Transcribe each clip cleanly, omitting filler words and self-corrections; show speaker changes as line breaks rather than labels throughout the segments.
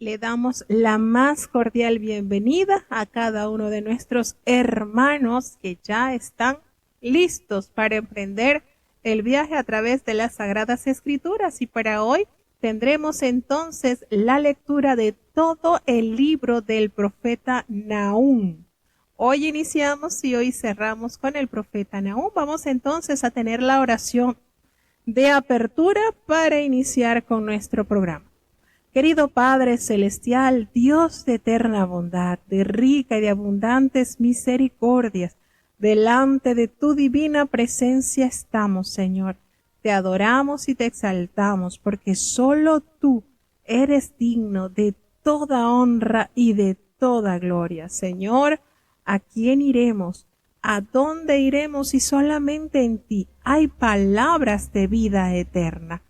Le damos la más cordial bienvenida a cada uno de nuestros hermanos que ya están listos para emprender el viaje a través de las Sagradas Escrituras. Y para hoy tendremos entonces la lectura de todo el libro del profeta Nahum. Hoy iniciamos y hoy cerramos con el profeta Nahum. Vamos entonces a tener la oración de apertura para iniciar con nuestro programa. Querido Padre Celestial, Dios de eterna bondad, de rica y de abundantes misericordias, delante de tu divina presencia estamos, Señor. Te adoramos y te exaltamos, porque solo tú eres digno de toda honra y de toda gloria. Señor, ¿a quién iremos? ¿A dónde iremos si solamente en ti hay palabras de vida eterna?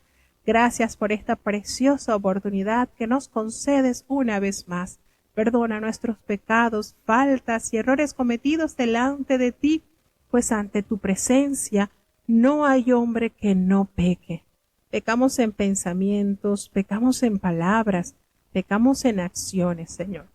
Gracias por esta preciosa oportunidad que nos concedes una vez más. Perdona nuestros pecados, faltas y errores cometidos delante de ti, pues ante tu presencia no hay hombre que no peque. Pecamos en pensamientos, pecamos en palabras, pecamos en acciones, Señor.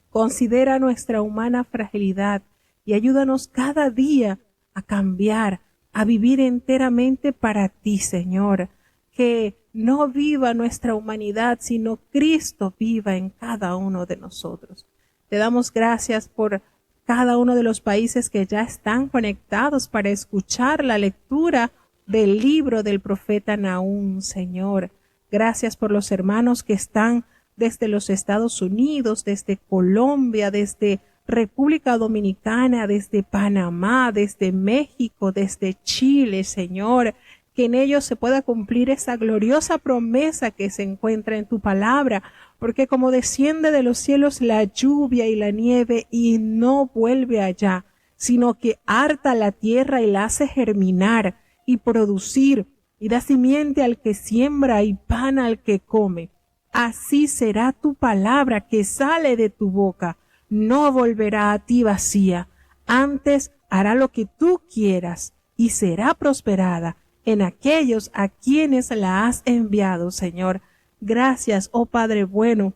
Considera nuestra humana fragilidad y ayúdanos cada día a cambiar, a vivir enteramente para ti, Señor. Que no viva nuestra humanidad, sino Cristo viva en cada uno de nosotros. Te damos gracias por cada uno de los países que ya están conectados para escuchar la lectura del libro del profeta Nahum, Señor. Gracias por los hermanos que están desde los Estados Unidos, desde Colombia, desde República Dominicana, desde Panamá, desde México, desde Chile, Señor. Que en ellos se pueda cumplir esa gloriosa promesa que se encuentra en tu palabra, porque como desciende de los cielos la lluvia y la nieve y no vuelve allá, sino que harta la tierra y la hace germinar y producir y da simiente al que siembra y pan al que come. Así será tu palabra que sale de tu boca, no volverá a ti vacía, antes hará lo que tú quieras y será prosperada en aquellos a quienes la has enviado, Señor. Gracias, oh Padre bueno,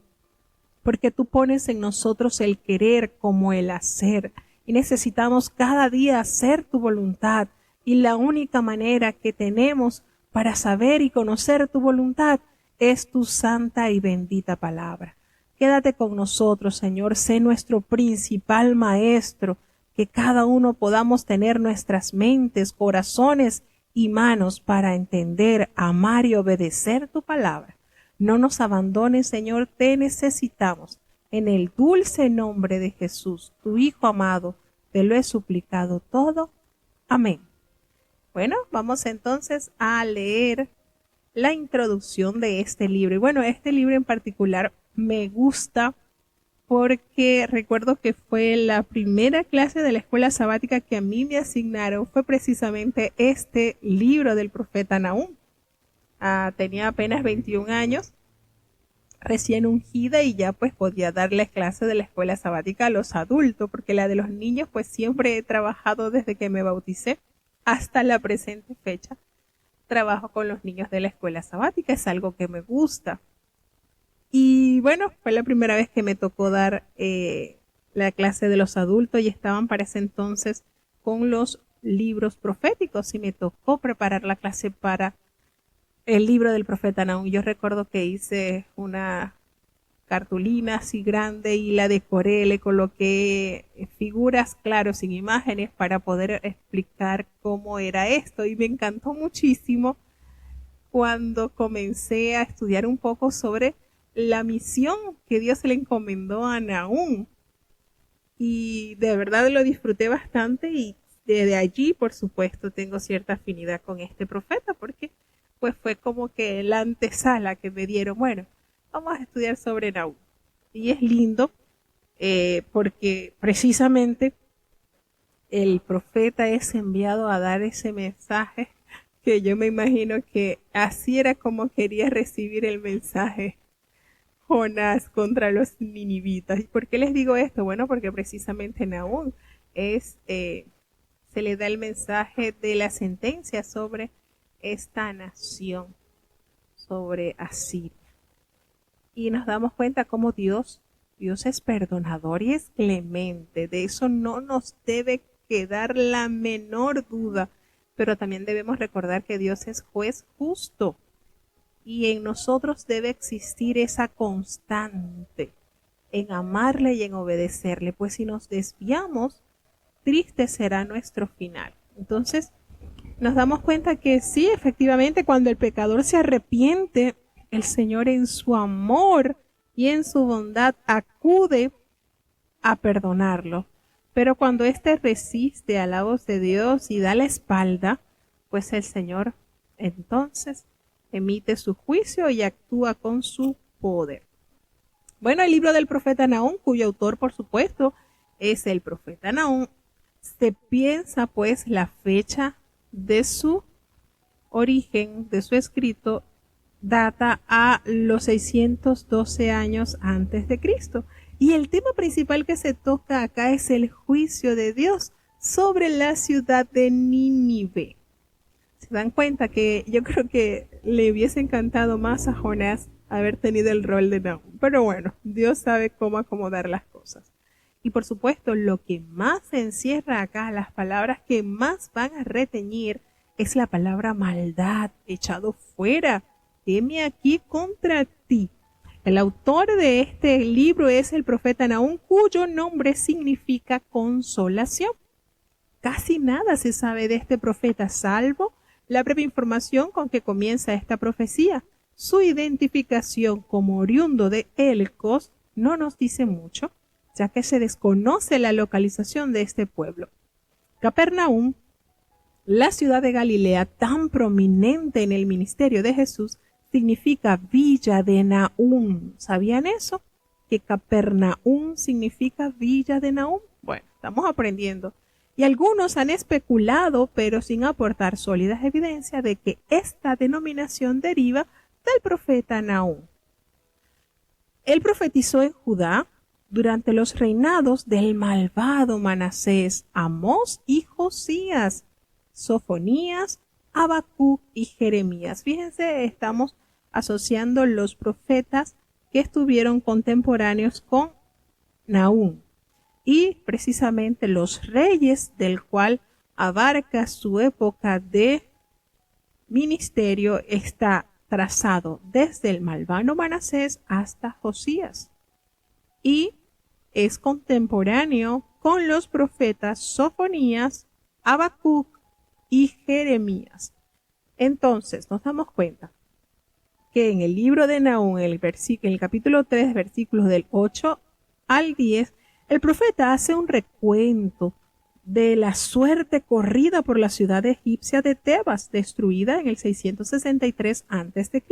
porque tú pones en nosotros el querer como el hacer, y necesitamos cada día hacer tu voluntad, y la única manera que tenemos para saber y conocer tu voluntad es tu santa y bendita palabra. Quédate con nosotros, Señor, sé nuestro principal maestro, que cada uno podamos tener nuestras mentes, corazones y manos para entender, amar y obedecer tu palabra. No nos abandones, Señor, te necesitamos. En el dulce nombre de Jesús, tu Hijo amado, te lo he suplicado todo. Amén. Bueno, vamos entonces a leer la introducción de este libro. Y bueno, este libro en particular me gusta porque recuerdo que fue la primera clase de la escuela sabática que a mí me asignaron, fue precisamente este libro del profeta Nahum. Tenía apenas 21 años, recién ungida, y ya pues podía darles clase de la escuela sabática a los adultos, porque la de los niños pues siempre he trabajado desde que me bauticé hasta la presente fecha. Trabajo con los niños de la escuela sabática, es algo que me gusta. Y bueno, fue la primera vez que me tocó dar la clase de los adultos, y estaban para ese entonces con los libros proféticos, y me tocó preparar la clase para el libro del profeta Nahum. Yo recuerdo que hice una cartulina así grande y la decoré, le coloqué figuras, claro, sin imágenes, para poder explicar cómo era esto, y me encantó muchísimo cuando comencé a estudiar un poco sobre la misión que Dios le encomendó a Nahum, y de verdad lo disfruté bastante, y desde allí, por supuesto, tengo cierta afinidad con este profeta, porque pues fue como que la antesala que me dieron. Bueno, vamos a estudiar sobre Nahum, y es lindo porque precisamente el profeta es enviado a dar ese mensaje que yo me imagino que así era como quería recibir el mensaje Jonás contra los ninivitas. ¿Y por qué les digo esto? Bueno, porque precisamente Nahum se le da el mensaje de la sentencia sobre esta nación, sobre Asiria. y nos damos cuenta cómo Dios es perdonador y es clemente. De eso no nos debe quedar la menor duda, pero también debemos recordar que Dios es juez justo y en nosotros debe existir esa constante en amarle y en obedecerle, pues si nos desviamos, triste será nuestro final. Entonces, nos damos cuenta que sí, efectivamente, cuando el pecador se arrepiente, el Señor en su amor y en su bondad acude a perdonarlo. Pero cuando éste resiste a la voz de Dios y da la espalda, pues el Señor entonces emite su juicio y actúa con su poder. Bueno, el libro del profeta Nahum, cuyo autor, por supuesto, es el profeta Nahum, se piensa pues la fecha de su origen, de su escrito, data a los 612 años antes de Cristo. Y el tema principal que se toca acá es el juicio de Dios sobre la ciudad de Nínive. Se dan cuenta que yo creo que le hubiese encantado más a Jonás haber tenido el rol de Nahum. Pero bueno, Dios sabe cómo acomodar las cosas. Y por supuesto, lo que más se encierra acá, las palabras que más van a reteñir, es la palabra maldad, echado fuera. Heme aquí contra ti. El autor de este libro es el profeta Nahum, cuyo nombre significa consolación. Casi nada se sabe de este profeta, salvo la breve información con que comienza esta profecía. Su identificación como oriundo de Elcos no nos dice mucho, ya que se desconoce la localización de este pueblo. Capernaum, la ciudad de Galilea tan prominente en el ministerio de Jesús, significa villa de Nahum. ¿Sabían eso? Que Capernaum significa villa de Nahum. Bueno, estamos aprendiendo. Y algunos han especulado, pero sin aportar sólidas evidencias, de que esta denominación deriva del profeta Nahum. Él profetizó en Judá durante los reinados del malvado Manasés, Amós y Josías, Sofonías, Habacuc y Jeremías. Fíjense, estamos asociando los profetas que estuvieron contemporáneos con Nahum y precisamente los reyes del cual abarca su época de ministerio está trazado desde el malvado Manasés hasta Josías y es contemporáneo con los profetas Sofonías, Habacuc y Jeremías. Entonces nos damos cuenta que en el libro de Nahum, en el capítulo 3, versículos del 8 al 10, el profeta hace un recuento de la suerte corrida por la ciudad egipcia de Tebas, destruida en el 663 a.C.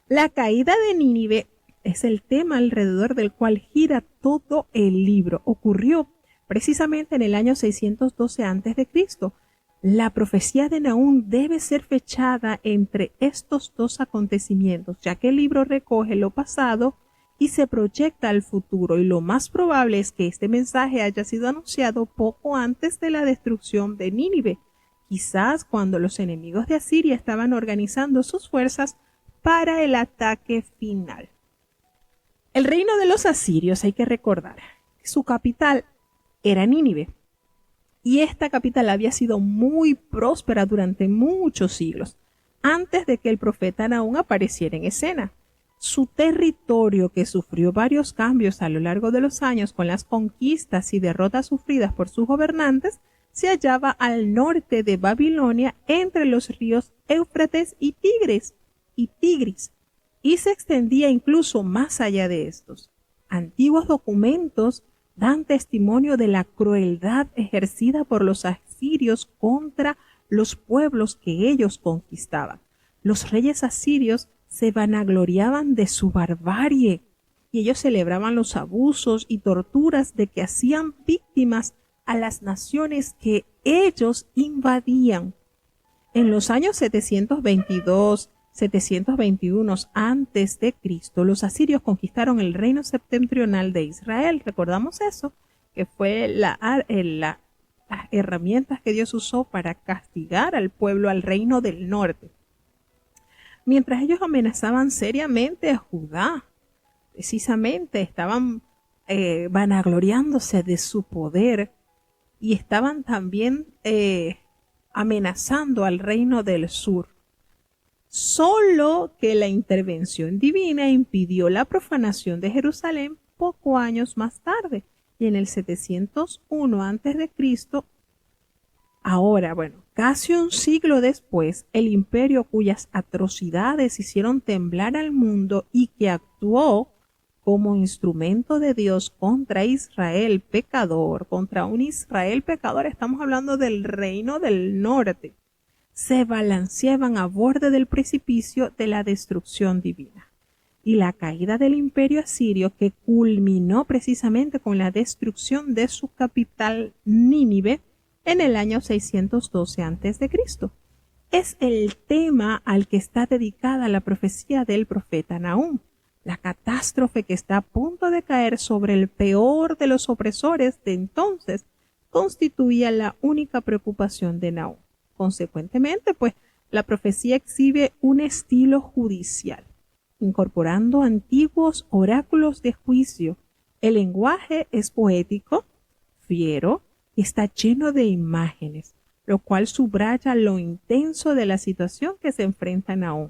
La caída de Nínive es el tema alrededor del cual gira todo el libro. Ocurrió precisamente en el año 612 a.C. La profecía de Nahum debe ser fechada entre estos dos acontecimientos, ya que el libro recoge lo pasado y se proyecta al futuro, y lo más probable es que este mensaje haya sido anunciado poco antes de la destrucción de Nínive, quizás cuando los enemigos de Asiria estaban organizando sus fuerzas para el ataque final. El reino de los asirios, hay que recordar, su capital era Nínive, y esta capital había sido muy próspera durante muchos siglos, antes de que el profeta Nahum apareciera en escena. Su territorio, que sufrió varios cambios a lo largo de los años con las conquistas y derrotas sufridas por sus gobernantes, se hallaba al norte de Babilonia entre los ríos Éufrates y Tigris, y se extendía incluso más allá de estos. Antiguos documentos dan testimonio de la crueldad ejercida por los asirios contra los pueblos que ellos conquistaban. Los reyes asirios se vanagloriaban de su barbarie y ellos celebraban los abusos y torturas de que hacían víctimas a las naciones que ellos invadían. En los años 721 antes de Cristo, los asirios conquistaron el reino septentrional de Israel. ¿Recordamos eso? Que fue las herramientas que Dios usó para castigar al pueblo, al reino del norte. Mientras ellos amenazaban seriamente a Judá. precisamente estaban vanagloriándose de su poder y estaban también amenazando al reino del sur. Solo que la intervención divina impidió la profanación de Jerusalén pocos años más tarde, y en el 701 a.C. Ahora, casi un siglo después, el imperio cuyas atrocidades hicieron temblar al mundo y que actuó como instrumento de Dios contra Israel pecador, contra un Israel pecador, estamos hablando del reino del norte, se balanceaban a borde del precipicio de la destrucción divina. Y la caída del imperio asirio, que culminó precisamente con la destrucción de su capital Nínive en el año 612 a.C., es el tema al que está dedicada la profecía del profeta Nahum. La catástrofe que está a punto de caer sobre el peor de los opresores de entonces constituía la única preocupación de Nahum. Consecuentemente, la profecía exhibe un estilo judicial, incorporando antiguos oráculos de juicio. El lenguaje es poético, fiero, y está lleno de imágenes, lo cual subraya lo intenso de la situación que se enfrenta Nahum.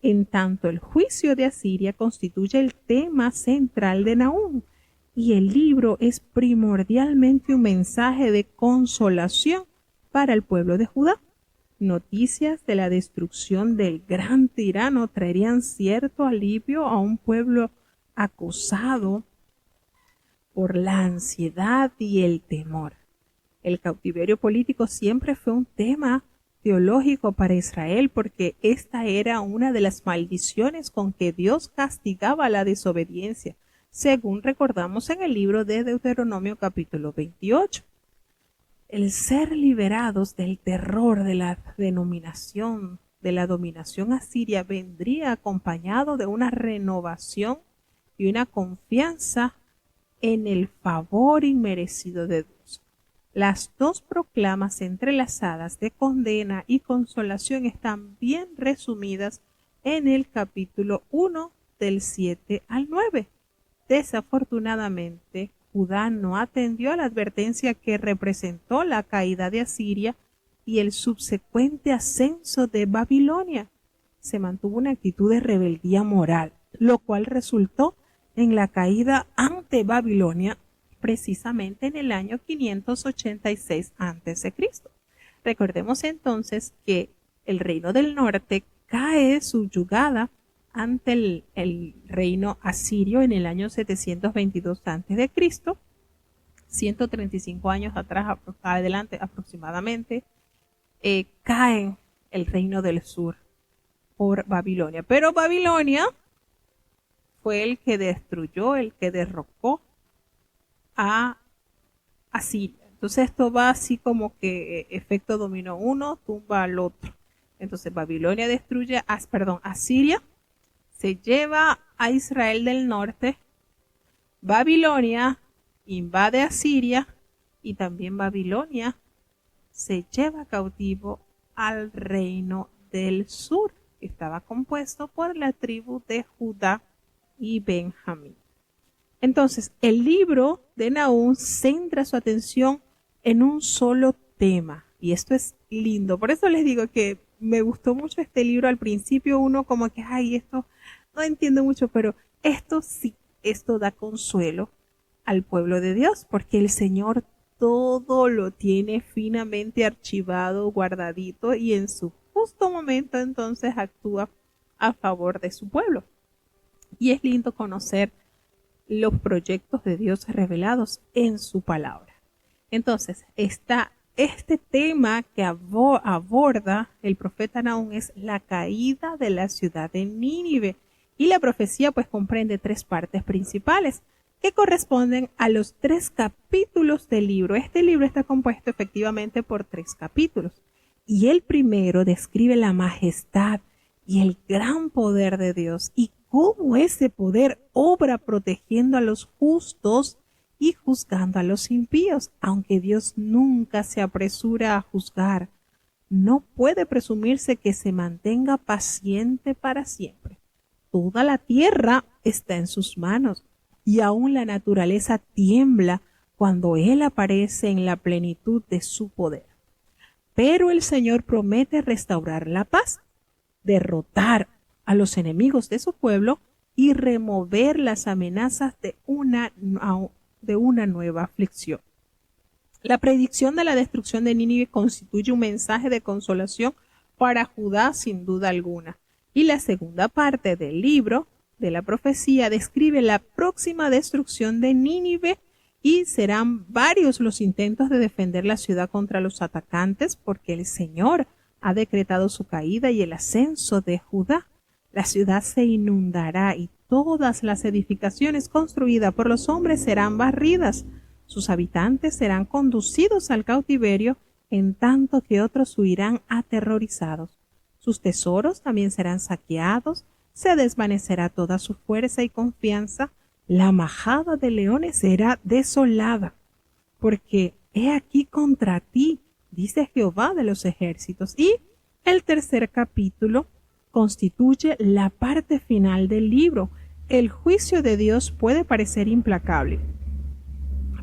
En tanto, el juicio de Asiria constituye el tema central de Nahum, y el libro es primordialmente un mensaje de consolación para el pueblo de Judá. Noticias de la destrucción del gran tirano traerían cierto alivio a un pueblo acosado por la ansiedad y el temor. El cautiverio político siempre fue un tema teológico para Israel porque esta era una de las maldiciones con que Dios castigaba la desobediencia, según recordamos en el libro de Deuteronomio capítulo 28. El ser liberados del terror de la dominación asiria vendría acompañado de una renovación y una confianza en el favor inmerecido de Dios. Las dos proclamas entrelazadas de condena y consolación están bien resumidas en el capítulo 1 del 7 al 9. Desafortunadamente, Judá no atendió a la advertencia que representó la caída de Asiria y el subsecuente ascenso de Babilonia. Se mantuvo una actitud de rebeldía moral, lo cual resultó en la caída ante Babilonia precisamente en el año 586 a.C. Recordemos entonces que el reino del norte cae subyugada ante el reino asirio en el año 722 a.C., 135 años adelante aproximadamente, cae el reino del sur por Babilonia. Pero Babilonia fue el que destruyó, el que derrocó a Asiria. Entonces esto va así como que efecto dominó, uno tumba al otro. Entonces Babilonia destruye, Asiria se lleva a Israel del norte, Babilonia invade Asiria y también Babilonia se lleva cautivo al reino del sur, que estaba compuesto por la tribu de Judá y Benjamín. Entonces, el libro de Nahum centra su atención en un solo tema, y esto es lindo. Por eso les digo que me gustó mucho este libro. Al principio uno como que, esto no entiendo mucho, pero esto sí, esto da consuelo al pueblo de Dios, porque el Señor todo lo tiene finamente archivado, guardadito, y en su justo momento entonces actúa a favor de su pueblo. Y es lindo conocer los proyectos de Dios revelados en su palabra. Entonces, está este tema que aborda el profeta Nahum, es la caída de la ciudad de Nínive, y la profecía comprende tres partes principales que corresponden a los 3 capítulos del libro. Este libro está compuesto efectivamente por 3 capítulos, y el primero describe la majestad y el gran poder de Dios y cómo ese poder obra protegiendo a los justos y juzgando a los impíos. Aunque Dios nunca se apresura a juzgar, no puede presumirse que se mantenga paciente para siempre. toda la tierra está en sus manos, y aún la naturaleza tiembla cuando Él aparece en la plenitud de su poder. Pero el Señor promete restaurar la paz, derrotar a los enemigos de su pueblo y remover las amenazas de una nueva aflicción. La predicción de la destrucción de Nínive constituye un mensaje de consolación para Judá sin duda alguna. Y la segunda parte del libro de la profecía describe la próxima destrucción de Nínive y serán varios los intentos de defender la ciudad contra los atacantes porque el Señor ha decretado su caída y el ascenso de Judá. La ciudad se inundará y todas las edificaciones construidas por los hombres serán barridas. Sus habitantes serán conducidos al cautiverio, en tanto que otros huirán aterrorizados. Sus tesoros también serán saqueados, se desvanecerá toda su fuerza y confianza. La majada de leones será desolada, porque he aquí contra ti, dice Jehová de los ejércitos. Y el tercer capítulo constituye la parte final del libro. El juicio de Dios puede parecer implacable,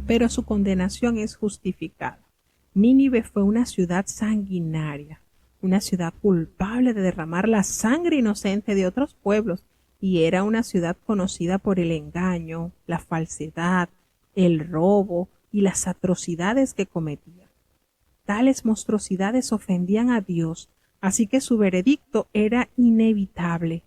pero su condenación es justificada. Nínive fue una ciudad sanguinaria, una ciudad culpable de derramar la sangre inocente de otros pueblos, y era una ciudad conocida por el engaño, la falsedad, el robo y las atrocidades que cometía. Tales monstruosidades ofendían a Dios, así que su veredicto era inevitable.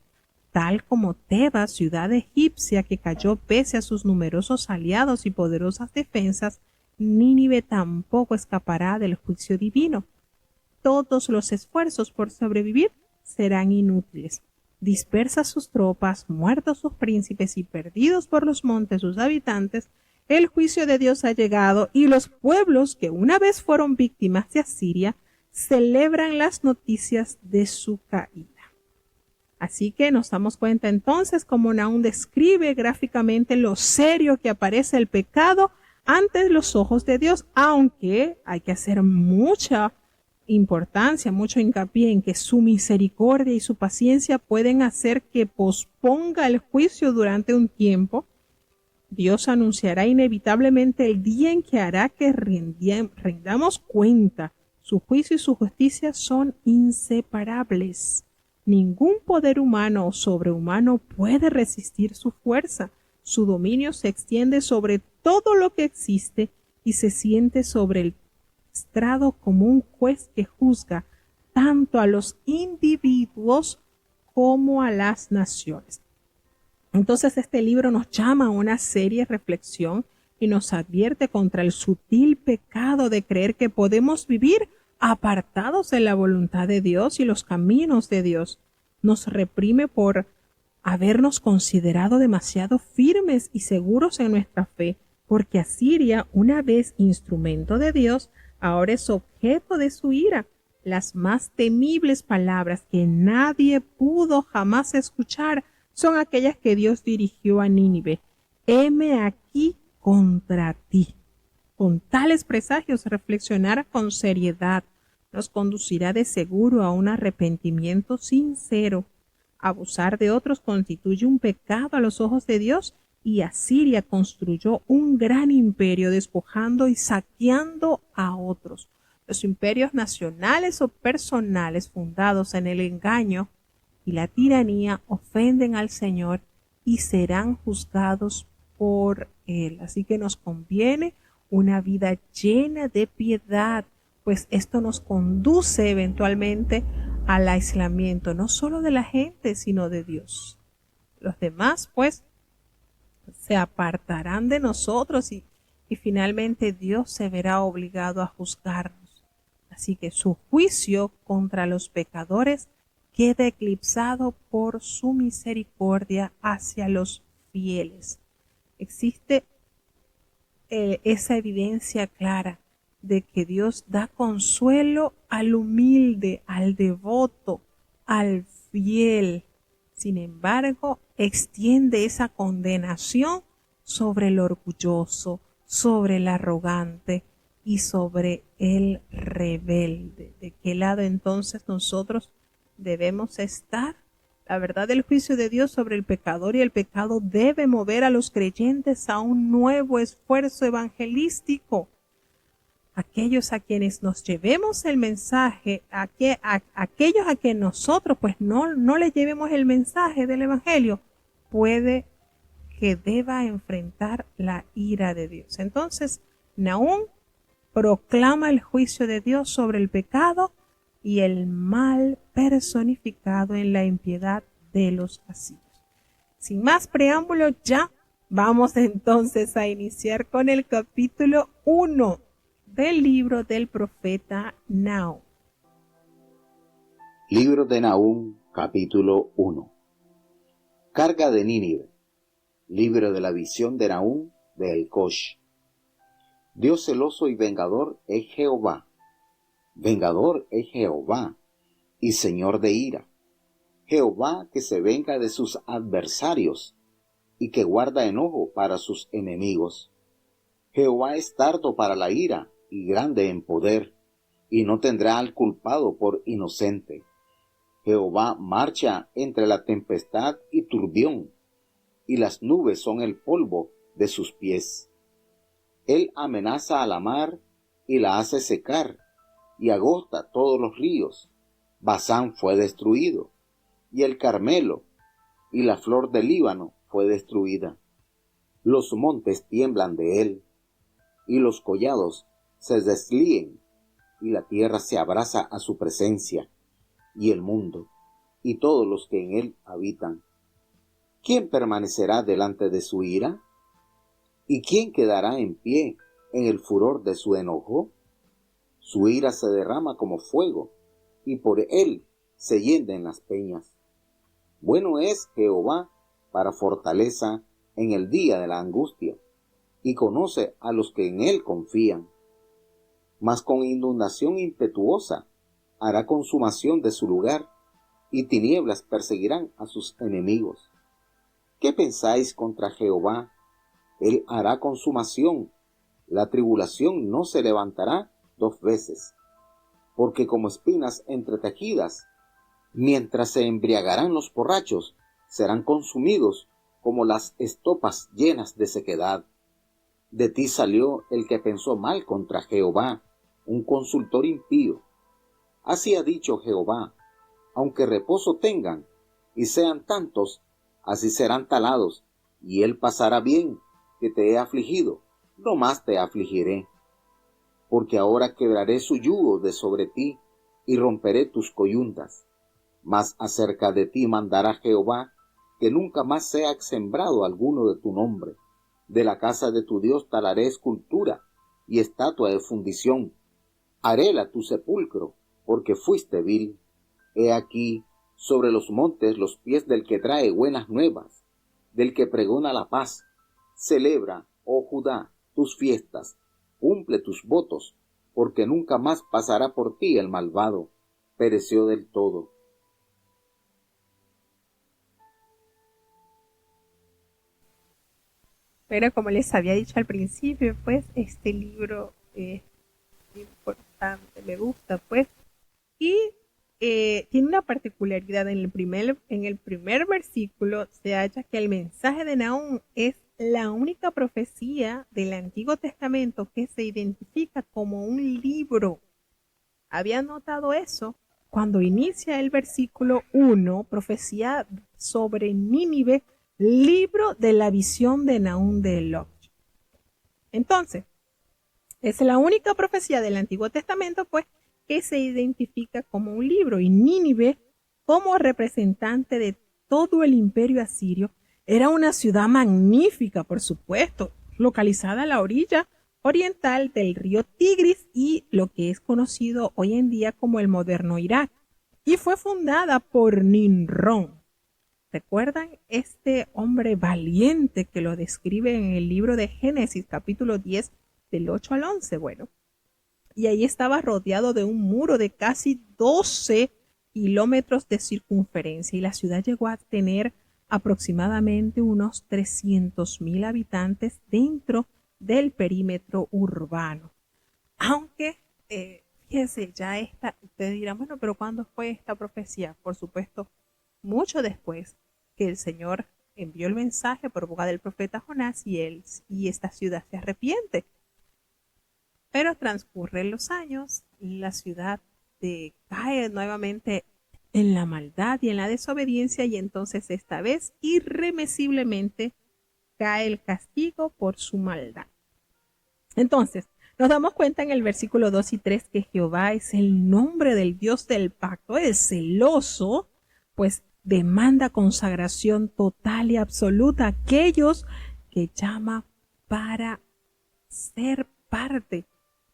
Tal como Tebas, ciudad egipcia que cayó pese a sus numerosos aliados y poderosas defensas, Nínive tampoco escapará del juicio divino. Todos los esfuerzos por sobrevivir serán inútiles. Dispersas sus tropas, muertos sus príncipes y perdidos por los montes sus habitantes, el juicio de Dios ha llegado y los pueblos que una vez fueron víctimas de Asiria celebran las noticias de su caída. Así que nos damos cuenta entonces cómo Nahum describe gráficamente lo serio que aparece el pecado ante los ojos de Dios, aunque hay que hacer mucha importancia, mucho hincapié en que su misericordia y su paciencia pueden hacer que posponga el juicio durante un tiempo. Dios anunciará inevitablemente el día en que hará que rendamos cuenta. Su juicio y su justicia son inseparables. Ningún poder humano o sobrehumano puede resistir su fuerza. Su dominio se extiende sobre todo lo que existe y se siente sobre el estrado como un juez que juzga tanto a los individuos como a las naciones. Entonces este libro nos llama a una seria reflexión y nos advierte contra el sutil pecado de creer que podemos vivir apartados de la voluntad de Dios y los caminos de Dios. Nos reprime por habernos considerado demasiado firmes y seguros en nuestra fe, porque Asiria, una vez instrumento de Dios, ahora es objeto de su ira. Las más temibles palabras que nadie pudo jamás escuchar son aquellas que Dios dirigió a Nínive. Heme aquí contra ti. Con tales presagios, reflexionar con seriedad nos conducirá de seguro a un arrepentimiento sincero. Abusar de otros constituye un pecado a los ojos de Dios, y Asiria construyó un gran imperio despojando y saqueando a otros. Los imperios nacionales o personales fundados en el engaño y la tiranía ofenden al Señor y serán juzgados por Él. Así que nos conviene una vida llena de piedad, pues esto nos conduce eventualmente al aislamiento, no solo de la gente, sino de Dios. Los demás, pues, se apartarán de nosotros y finalmente Dios se verá obligado a juzgarnos. Así que su juicio contra los pecadores queda eclipsado por su misericordia hacia los fieles. Existe esa evidencia clara de que Dios da consuelo al humilde, al devoto, al fiel. Sin embargo, extiende esa condenación sobre el orgulloso, sobre el arrogante y sobre el rebelde. ¿De qué lado entonces nosotros debemos estar? la verdad del juicio de Dios sobre el pecador, y el pecado debe mover a los creyentes a un nuevo esfuerzo evangelístico. Aquellos a quienes nos llevemos el mensaje, aquellos a quienes nosotros pues no les llevemos el mensaje del evangelio, puede que deba enfrentar la ira de Dios. Entonces, Nahum proclama el juicio de Dios sobre el pecado y el mal personificado en la impiedad de los asirios. Sin más preámbulo, ya vamos entonces a iniciar con el capítulo 1 del libro del profeta Nahum.
Libro de Nahum, capítulo 1. Carga de Nínive. Libro de la visión de Nahum de Elcosh. Dios celoso y vengador es Jehová. Vengador es Jehová y Señor de ira. Jehová que se venga de sus adversarios y que guarda enojo para sus enemigos. Jehová es tardo para la ira y grande en poder, y no tendrá al culpado por inocente. Jehová marcha entre la tempestad y turbión, y las nubes son el polvo de sus pies. Él amenaza a la mar y la hace secar, y agota todos los ríos. Basán fue destruido, y el Carmelo, y la flor del Líbano fue destruida. Los montes tiemblan de él, y los collados se deslíen, y la tierra se abraza a su presencia, y el mundo, y todos los que en él habitan. ¿Quién permanecerá delante de su ira? ¿Y quién quedará en pie en el furor de su enojo? Su ira se derrama como fuego, y por él se hienden las peñas. Bueno es Jehová para fortaleza en el día de la angustia, y conoce a los que en él confían. Mas con inundación impetuosa hará consumación de su lugar, y tinieblas perseguirán a sus enemigos. ¿Qué pensáis contra Jehová? Él hará consumación. La tribulación no se levantará 2 veces, porque como espinas entretejidas, mientras se embriagarán los borrachos, serán consumidos como las estopas llenas de sequedad. De ti salió el que pensó mal contra Jehová, un consultor impío. Así ha dicho Jehová: aunque reposo tengan y sean tantos, así serán talados, y él pasará bien, que te he afligido, no más te afligiré. Porque ahora quebraré su yugo de sobre ti, y romperé tus coyuntas. Mas acerca de ti mandará Jehová, que nunca más sea sembrado alguno de tu nombre. De la casa de tu Dios talaré escultura, y estatua de fundición. Haréla tu sepulcro, porque fuiste vil. He aquí, sobre los montes los pies del que trae buenas nuevas, del que pregona la paz. Celebra, oh Judá, tus fiestas, cumple tus votos, porque nunca más pasará por ti el malvado, pereció del todo.
Pero como les había dicho al principio, pues este libro es importante, me gusta, pues. Y tiene una particularidad. En el primer versículo se halla que el mensaje de Nahum es la única profecía del Antiguo Testamento que se identifica como un libro. ¿Había notado eso? Cuando inicia el versículo 1, profecía sobre Nínive, libro de la visión de Nahum de Elcosh. Entonces, es la única profecía del Antiguo Testamento, pues, que se identifica como un libro, y Nínive, como representante de todo el imperio asirio, era una ciudad magnífica, por supuesto, localizada a la orilla oriental del río Tigris y lo que es conocido hoy en día como el moderno Irak, y fue fundada por Nimrod. ¿Recuerdan este hombre valiente que lo describe en el libro de Génesis, capítulo 10, del 8 al 11? Bueno, y ahí estaba rodeado de un muro de casi 12 kilómetros de circunferencia, y la ciudad llegó a tener aproximadamente unos 300,000 habitantes dentro del perímetro urbano. Aunque, fíjense, ya ustedes dirán, bueno, pero ¿cuándo fue esta profecía? Por supuesto, mucho después que el Señor envió el mensaje por boca del profeta Jonás y esta ciudad se arrepiente. Pero transcurren los años, la ciudad cae nuevamente en la maldad y en la desobediencia, y entonces esta vez irremisiblemente cae el castigo por su maldad. Entonces, nos damos cuenta en el versículo 2 y 3 que Jehová es el nombre del Dios del pacto, el celoso, pues demanda consagración total y absoluta a aquellos que llama para ser parte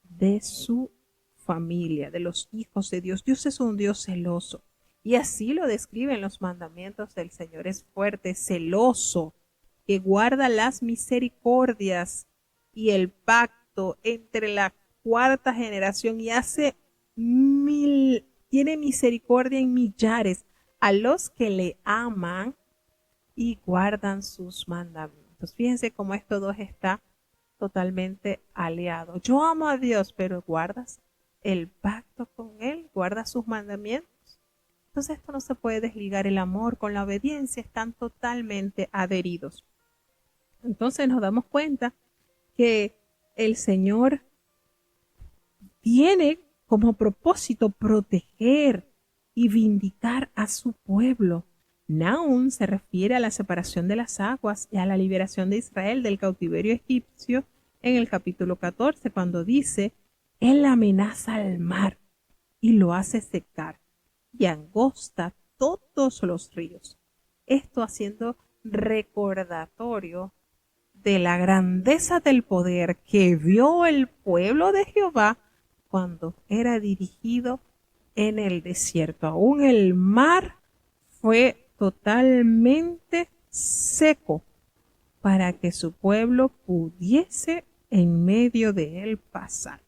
de su familia, de los hijos de Dios. Dios es un Dios celoso, y así lo describen los mandamientos del Señor. Es fuerte, celoso, que guarda las misericordias y el pacto entre la cuarta generación, y tiene misericordia en millares a los que le aman y guardan sus mandamientos. Fíjense cómo esto dos está totalmente aliado. Yo amo a Dios, pero guardas el pacto con Él, guardas sus mandamientos. Entonces esto no se puede desligar, el amor con la obediencia están totalmente adheridos. Entonces nos damos cuenta que el Señor tiene como propósito proteger y vindicar a su pueblo. Nahum se refiere a la separación de las aguas y a la liberación de Israel del cautiverio egipcio en el capítulo 14, cuando dice: Él amenaza al mar y lo hace secar y angosta todos los ríos. Esto haciendo recordatorio de la grandeza del poder que vio el pueblo de Jehová cuando era dirigido en el desierto. Aún el mar fue totalmente seco para que su pueblo pudiese en medio de él pasar.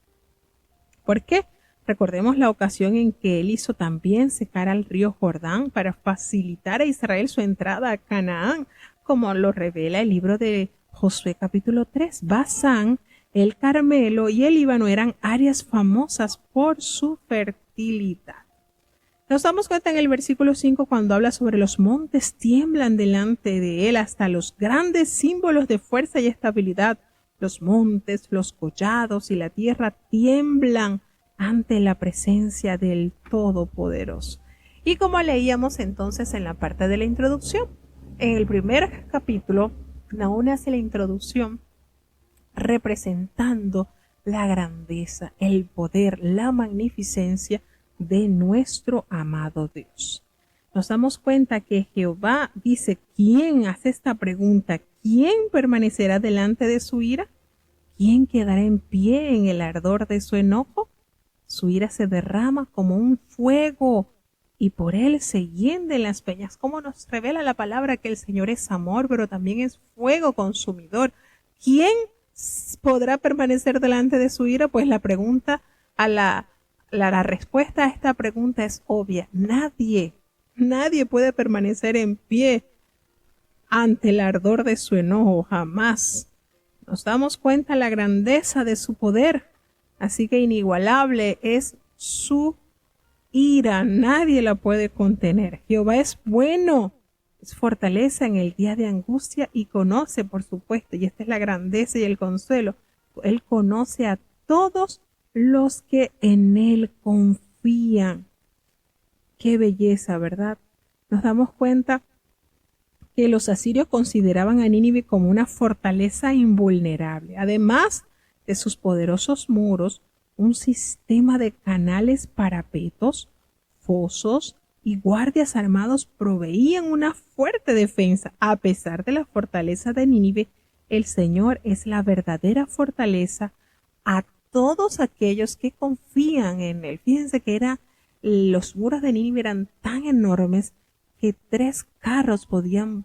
¿Por qué? Recordemos la ocasión en que él hizo también secar al río Jordán para facilitar a Israel su entrada a Canaán, como lo revela el libro de Josué capítulo 3. Basán, el Carmelo y el Líbano eran áreas famosas por su fertilidad. Nos damos cuenta en el versículo 5 cuando habla sobre los montes tiemblan delante de él, hasta los grandes símbolos de fuerza y estabilidad. Los montes, los collados y la tierra tiemblan ante la presencia del Todopoderoso. Y como leíamos entonces en la parte de la introducción, en el primer capítulo, Nahum hace la introducción representando la grandeza, el poder, la magnificencia de nuestro amado Dios. Nos damos cuenta que Jehová dice: ¿quién hace esta pregunta? ¿Quién permanecerá delante de su ira? ¿Quién quedará en pie en el ardor de su enojo? Su ira se derrama como un fuego y por él se hienden las peñas. Como nos revela la palabra que el Señor es amor, pero también es fuego consumidor. ¿Quién podrá permanecer delante de su ira? Pues la respuesta a esta pregunta es obvia. Nadie puede permanecer en pie ante el ardor de su enojo, jamás. Nos damos cuenta la grandeza de su poder, así que inigualable es su ira, nadie la puede contener. Jehová es bueno, es fortaleza en el día de angustia y conoce, por supuesto, y esta es la grandeza y el consuelo, él conoce a todos los que en él confían. Qué belleza, ¿verdad? Nos damos cuenta que los asirios consideraban a Nínive como una fortaleza invulnerable. Además de sus poderosos muros, un sistema de canales, parapetos, fosos y guardias armados proveían una fuerte defensa. A pesar de la fortaleza de Nínive, el Señor es la verdadera fortaleza a todos aquellos que confían en él. Fíjense que los muros de Nínive eran tan enormes que 3 carros podían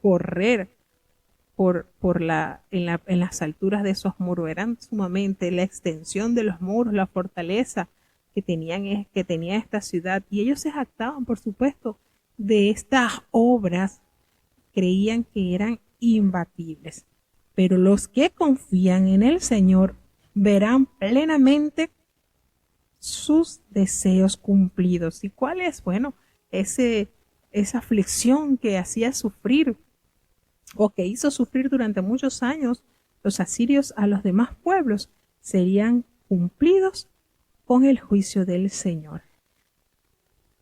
correr en las alturas de esos muros. Eran sumamente la extensión de los muros, la fortaleza que tenía esta ciudad. Y ellos se jactaban, por supuesto, de estas obras. Creían que eran imbatibles. Pero los que confían en el Señor verán plenamente sus deseos cumplidos. ¿Y cuál es? Bueno, esa aflicción que hacía sufrir o que hizo sufrir durante muchos años los asirios a los demás pueblos, serían cumplidos con el juicio del Señor.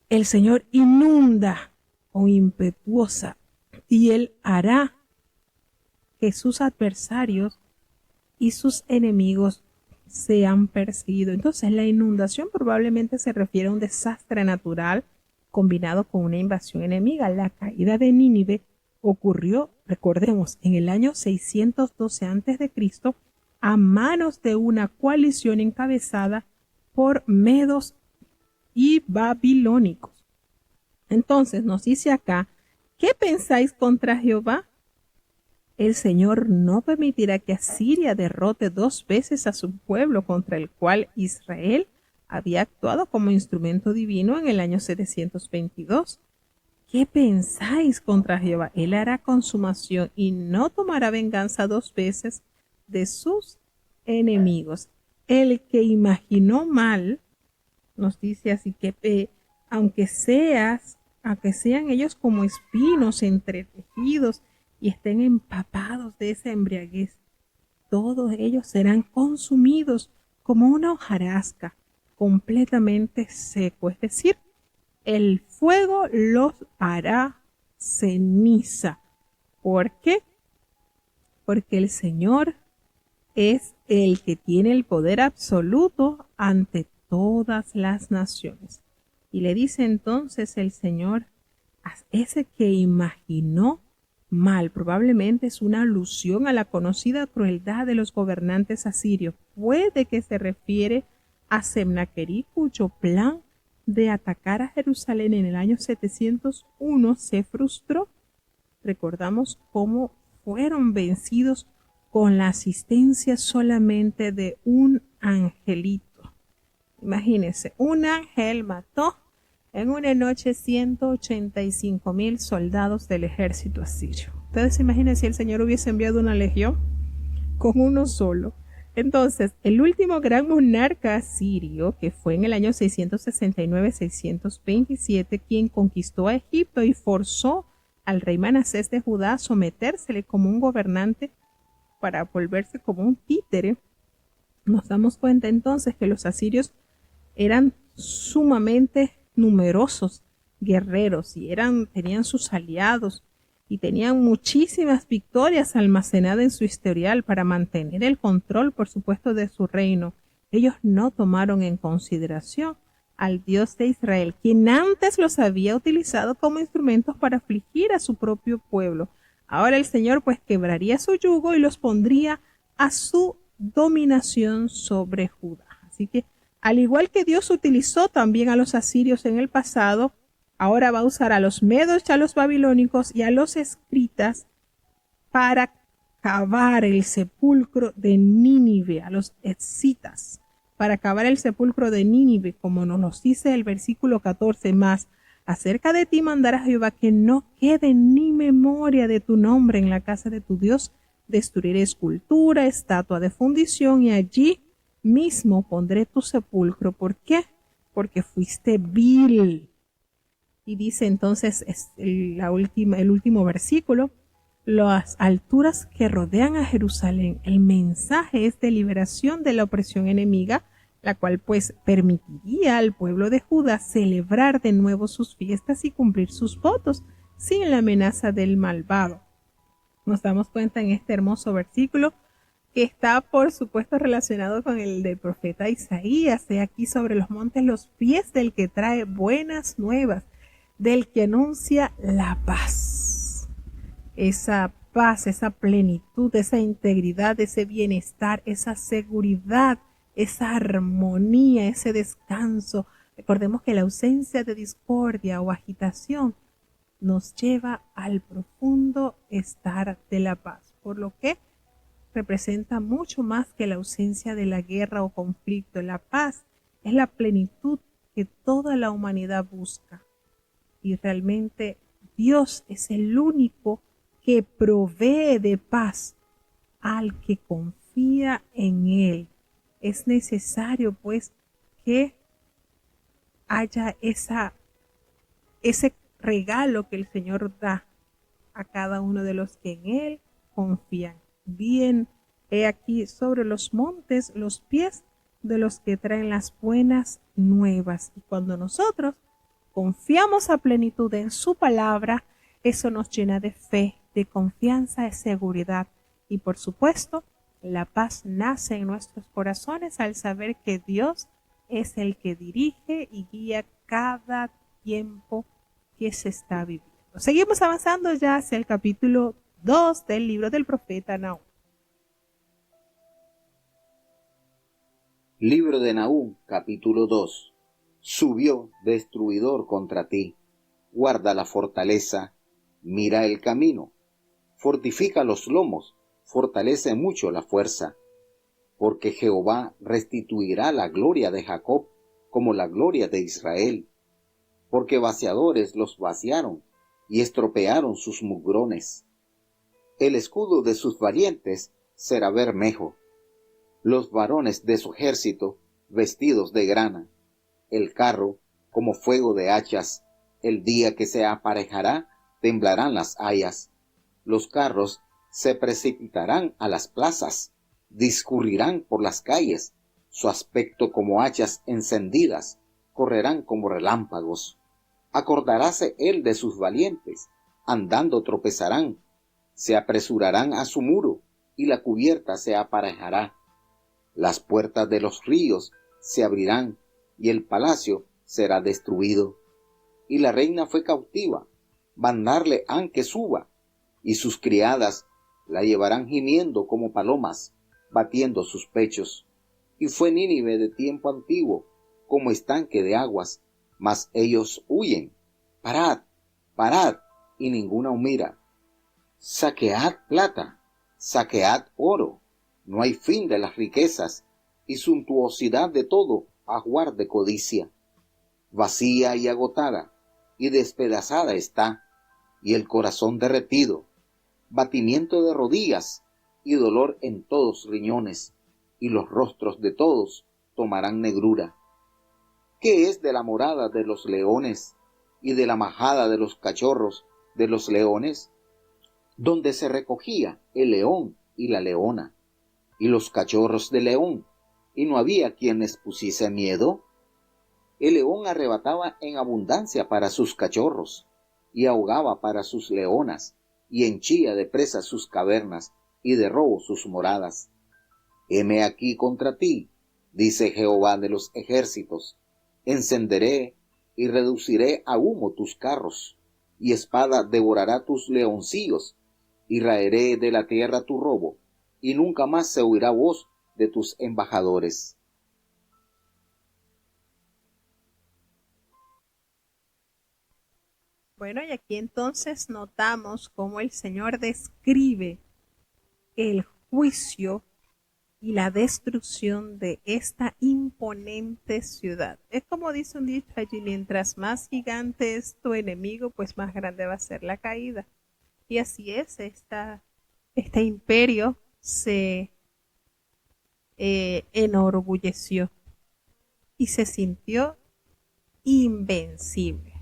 El Señor inunda con impetuosa y Él hará que sus adversarios y sus enemigos sean perseguidos. Entonces, la inundación probablemente se refiere a un desastre natural combinado con una invasión enemiga. La caída de Nínive ocurrió, recordemos, en el año 612 a.C. a manos de una coalición encabezada por medos y babilónicos. Entonces nos dice acá, ¿qué pensáis contra Jehová? El Señor no permitirá que Asiria derrote 2 veces a su pueblo contra el cual Israel había actuado como instrumento divino en el año 722. ¿Qué pensáis contra Jehová? Él hará consumación y no tomará venganza 2 veces de sus enemigos. El que imaginó mal, nos dice así que aunque sean ellos como espinos entretejidos y estén empapados de esa embriaguez, todos ellos serán consumidos como una hojarasca completamente seco, es decir, el fuego los hará ceniza. ¿Por qué? Porque el Señor es el que tiene el poder absoluto ante todas las naciones. Y le dice entonces el Señor a ese que imaginó mal, probablemente es una alusión a la conocida crueldad de los gobernantes asirios. Puede que se refiere a Semnaquerib, cuyo plan de atacar a Jerusalén en el año 701 se frustró. Recordamos cómo fueron vencidos con la asistencia solamente de un angelito. Imagínense, un ángel mató en una noche 185,000 soldados del ejército asirio. Ustedes se imaginan si el Señor hubiese enviado una legión con uno solo. Entonces, el último gran monarca asirio, que fue en el año 669-627, quien conquistó a Egipto y forzó al rey Manasés de Judá a sometérsele como un gobernante para volverse como un títere, nos damos cuenta entonces que los asirios eran sumamente numerosos guerreros y tenían sus aliados y tenían muchísimas victorias almacenadas en su historial para mantener el control, por supuesto, de su reino. Ellos no tomaron en consideración al Dios de Israel, quien antes los había utilizado como instrumentos para afligir a su propio pueblo. Ahora el Señor pues quebraría su yugo y los pondría a su dominación sobre Judá. Así que al igual que Dios utilizó también a los asirios en el pasado, ahora va a usar a los medos y a los babilónicos y a los escritas para cavar el sepulcro de Nínive, a los escitas, para cavar el sepulcro de Nínive, como nos dice el versículo 14 más. Acerca de ti mandará Jehová que no quede ni memoria de tu nombre en la casa de tu Dios. Destruiré escultura, estatua de fundición y allí mismo pondré tu sepulcro. ¿Por qué? Porque fuiste vil. Y dice entonces el último versículo, las alturas que rodean a Jerusalén, el mensaje es de liberación de la opresión enemiga, la cual pues permitiría al pueblo de Judá celebrar de nuevo sus fiestas y cumplir sus votos sin la amenaza del malvado. Nos damos cuenta en este hermoso versículo que está por supuesto relacionado con el del profeta Isaías. He aquí sobre los montes los pies del que trae buenas nuevas, del que anuncia la paz. Esa paz, esa plenitud, esa integridad, ese bienestar, esa seguridad, esa armonía, ese descanso. Recordemos que la ausencia de discordia o agitación nos lleva al profundo estar de la paz, por lo que representa mucho más que la ausencia de la guerra o conflicto. La paz es la plenitud que toda la humanidad busca y realmente Dios es el único que provee de paz al que confía en Él. Es necesario pues que haya ese regalo que el Señor da a cada uno de los que en Él confían. Bien, he aquí sobre los montes los pies de los que traen las buenas nuevas. Y cuando nosotros confiamos a plenitud en su palabra, eso nos llena de fe, de confianza, de seguridad. Y por supuesto, la paz nace en nuestros corazones al saber que Dios es el que dirige y guía cada tiempo que se está viviendo. Seguimos avanzando ya hacia el capítulo 2 del libro del profeta Nahum.
Libro de Nahum, capítulo 2. Subió destruidor contra ti. Guarda la fortaleza, mira el camino. Fortifica los lomos, fortalece mucho la fuerza. Porque Jehová restituirá la gloria de Jacob como la gloria de Israel. Porque vaciadores los vaciaron y estropearon sus mugrones. El escudo de sus valientes será bermejo. Los varones de su ejército vestidos de grana. El carro como fuego de hachas. El día que se aparejará temblarán las hayas. Los carros se precipitarán a las plazas. Discurrirán por las calles. Su aspecto como hachas encendidas. Correrán como relámpagos. Acordaráse él de sus valientes. Andando tropezarán. Se apresurarán a su muro y la cubierta se aparejará. Las puertas de los ríos se abrirán y el palacio será destruido. Y la reina fue cautiva, mandarle han que suba, y sus criadas la llevarán gimiendo como palomas, batiendo sus pechos. Y fue Nínive de tiempo antiguo, como estanque de aguas, mas ellos huyen. Parad, parad, y ninguno mira. Saquead plata, saquead oro. No hay fin de las riquezas, y suntuosidad de todo ajuar de codicia. Vacía y agotada, y despedazada está, y el corazón derretido, batimiento de rodillas, y dolor en todos riñones, y los rostros de todos tomarán negrura. ¿Qué es de la morada de los leones, y de la majada de los cachorros de los leones? Donde se recogía el león y la leona, y los cachorros de león, y no había quien les pusiese miedo. El león arrebataba en abundancia para sus cachorros, y ahogaba para sus leonas, y henchía de presa sus cavernas, y de robo sus moradas. Heme aquí contra ti, dice Jehová de los ejércitos, encenderé y reduciré a humo tus carros, y espada devorará tus leoncillos, y raeré de la tierra tu robo, y nunca más se oirá voz de tus embajadores.
Bueno, y aquí entonces notamos cómo el Señor describe el juicio y la destrucción de esta imponente ciudad. Es como dice un dicho allí, mientras más gigante es tu enemigo, pues más grande va a ser la caída. Y así es, este imperio se enorgulleció y se sintió invencible.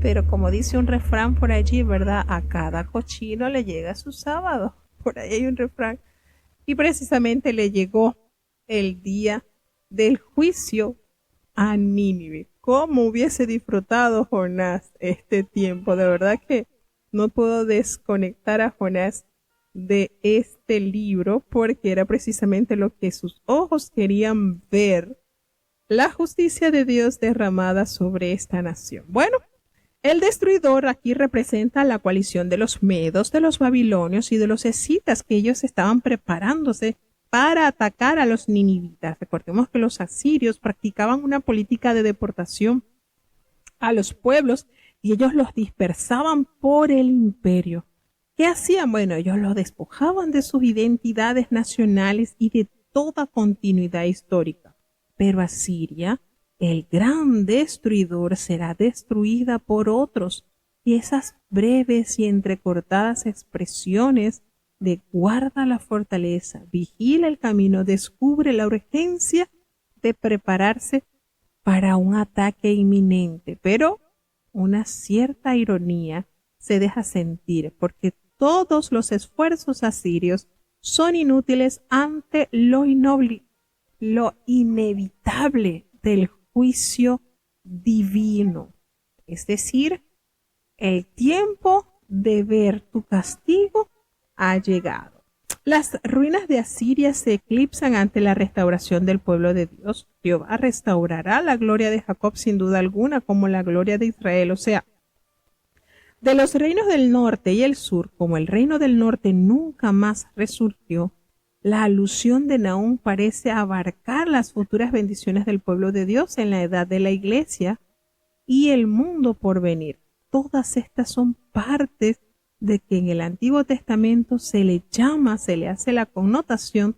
Pero como dice un refrán por allí, ¿verdad? A cada cochino le llega su sábado. Por ahí hay un refrán. Y precisamente le llegó el día del juicio a Nínive. ¿Cómo hubiese disfrutado Jonás este tiempo? De verdad que no puedo desconectar a Jonás de este libro porque era precisamente lo que sus ojos querían ver, la justicia de Dios derramada sobre esta nación. Bueno, el destruidor aquí representa la coalición de los medos, de los babilonios y de los escitas, que ellos estaban preparándose para atacar a los ninivitas. Recordemos que los asirios practicaban una política de deportación a los pueblos y ellos los dispersaban por el imperio. ¿Qué hacían? Bueno, ellos los despojaban de sus identidades nacionales y de toda continuidad histórica. Pero Asiria, el gran destruidor, será destruida por otros, y esas breves y entrecortadas expresiones de guarda la fortaleza, vigila el camino, descubre la urgencia de prepararse para un ataque inminente, pero una cierta ironía se deja sentir, porque todos los esfuerzos asirios son inútiles ante lo inevitable del juicio divino. Es decir, el tiempo de ver tu castigo ha llegado. Las ruinas de Asiria se eclipsan ante la restauración del pueblo de Dios. Jehová restaurará la gloria de Jacob sin duda alguna, como la gloria de Israel. O sea, de los reinos del norte y el sur, como el reino del norte nunca más resurgió, la alusión de Nahum parece abarcar las futuras bendiciones del pueblo de Dios en la edad de la iglesia y el mundo por venir. Todas estas son partes de que en el Antiguo Testamento se le hace la connotación